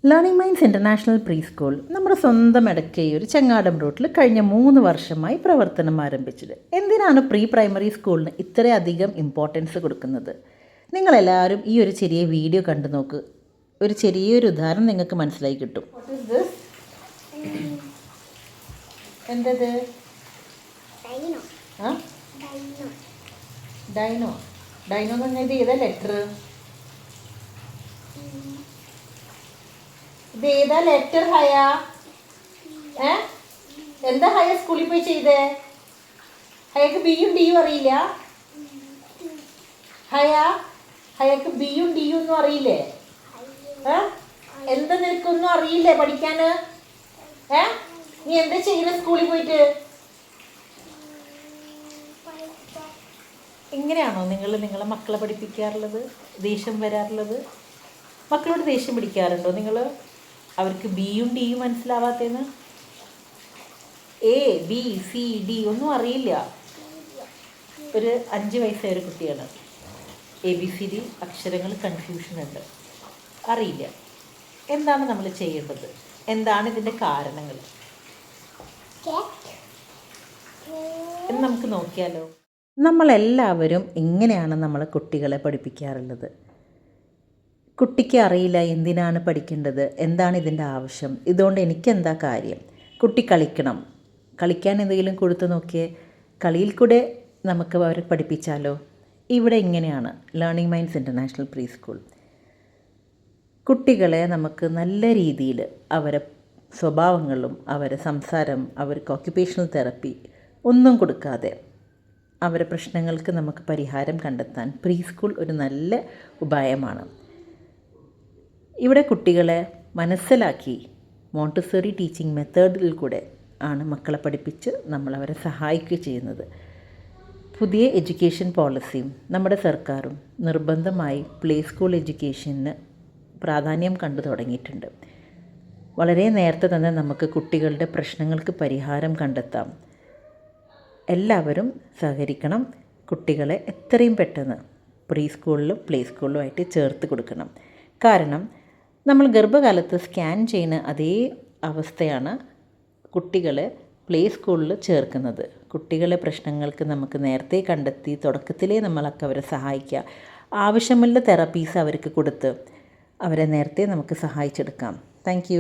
Learning minds international pre school നമ്മുടെ സ്വന്തം എടക്കയൂർ ചങ്ങാടം റൂട്ടിൽ കഴിഞ്ഞ 3 വർഷമായി പ്രവർത്തനം ആരംഭിച്ചത്. എന്തിനാണ് പ്രീ പ്രൈമറി സ്കൂളിന് ഇത്രയധികം ഇമ്പോർട്ടൻസ് കൊടുക്കുന്നത്? നിങ്ങളെല്ലാവരും ഈ ഒരു ചെറിയ വീഡിയോ കണ്ടു നോക്ക്. ഒരു ചെറിയൊരു ഉദാഹരണം നിങ്ങൾക്ക് മനസ്സിലായി കിട്ടും. എന്തത്? ഡൈനോ. ഡൈനോ എന്ന് പറഞ്ഞാൽ ഇത് ഏതാ ലെറ്റർ? ഇത് ഏതാ ലെറ്റർ? ഹയ എന്താ ഹയ സ്കൂളിൽ പോയി ചെയ്തേ? ഹയക്ക് ബിയും ഡിയും അറിയില്ല? ഹയക്ക് ബിയും ഡിയും ഒന്നും അറിയില്ലേ? എന്താ നിനക്കൊന്നും അറിയില്ലേ പഠിക്കാന്? നീ എന്താ ചെയ്യുന്ന സ്കൂളിൽ പോയിട്ട്? ഇങ്ങനെയാണോ നിങ്ങളെ മക്കളെ പഠിപ്പിക്കാറുള്ളത്? ദേഷ്യം വരാറുള്ളത്? മക്കളോട് ദേഷ്യം പിടിക്കാറുണ്ടോ നിങ്ങൾ? അവർക്ക് ബിയും ഡിയും മനസ്സിലാവാത്തേന്ന്? എ ബി സി ഡി ഒന്നും അറിയില്ല. ഒരു 5 വയസ്സായ ഒരു കുട്ടിയാണ്. ABCD അക്ഷരങ്ങൾ കൺഫ്യൂഷൻ ഉണ്ട്, അറിയില്ല. എന്താണ് നമ്മൾ ചെയ്യേണ്ടത്? എന്താണ് ഇതിൻ്റെ കാരണങ്ങൾ എന്ന് നമുക്ക് നോക്കിയാലോ. നമ്മളെല്ലാവരും ഇങ്ങനെയാണ് നമ്മളെ കുട്ടികളെ പഠിപ്പിക്കാറുള്ളത്. കുട്ടിക്ക് അറിയില്ല എന്തിനാണ് പഠിക്കേണ്ടത്, എന്താണ് ഇതിൻ്റെ ആവശ്യം, ഇതുകൊണ്ട് എനിക്കെന്താ കാര്യം. കുട്ടി കളിക്കണം, കളിക്കാൻ എന്തെങ്കിലും കൊടുത്തു നോക്കിയേ, കളിയിൽ കൂടെ നമുക്ക് അവരെ പഠിപ്പിച്ചാലോ. ഇവിടെ ഇങ്ങനെയാണ് learning minds international pre school. കുട്ടികളെ നമുക്ക് നല്ല രീതിയിൽ അവരെ സ്വഭാവങ്ങളും അവരെ സംസാരം, അവർക്ക് ഓക്യുപ്പേഷണൽ തെറപ്പി ഒന്നും കൊടുക്കാതെ അവരെ പ്രശ്നങ്ങൾക്ക് നമുക്ക് പരിഹാരം കണ്ടെത്താൻ പ്രീ സ്കൂൾ ഒരു നല്ല ഉപായമാണ്. ഇവിടെ കുട്ടികളെ മനസ്സിലാക്കി മോണ്ടിസറി ടീച്ചിങ് മെത്തേഡിൽ കൂടെ ആണ് മക്കളെ പഠിപ്പിച്ച് നമ്മളവരെ സഹായിക്കുക ചെയ്യുന്നത്. പുതിയ എഡ്യൂക്കേഷൻ പോളിസിയും നമ്മുടെ സർക്കാരും നിർബന്ധമായി പ്ലേ സ്കൂൾ എഡ്യൂക്കേഷന് പ്രാധാന്യം കണ്ടു തുടങ്ങിയിട്ടുണ്ട്. വളരെ നേരത്തെ തന്നെ നമുക്ക് കുട്ടികളുടെ പ്രശ്നങ്ങൾക്ക് പരിഹാരം കണ്ടെത്താം. എല്ലാവരും സഹകരിക്കണം. കുട്ടികളെ എത്രയും പെട്ടെന്ന് പ്രീ സ്കൂളിലും പ്ലേ സ്കൂളിലുമായിട്ട് ചേർത്ത് കൊടുക്കണം. കാരണം നമ്മൾ ഗർഭകാലത്ത് സ്കാൻ ചെയ്യുന്ന അതേ അവസ്ഥയാണ് കുട്ടികളെ പ്ലേ സ്കൂളിൽ ചേർക്കുന്നത്. കുട്ടികളെ പ്രശ്നങ്ങൾക്ക് നമുക്ക് നേരത്തെ കണ്ടെത്തി തുടക്കത്തിലേ നമ്മളൊക്കെ അവരെ സഹായിക്കുക. ആവശ്യമുള്ള തെറാപ്പീസ് അവർക്ക് കൊടുത്ത് അവരെ നേരത്തെ നമുക്ക് സഹായിച്ചെടുക്കാം. താങ്ക്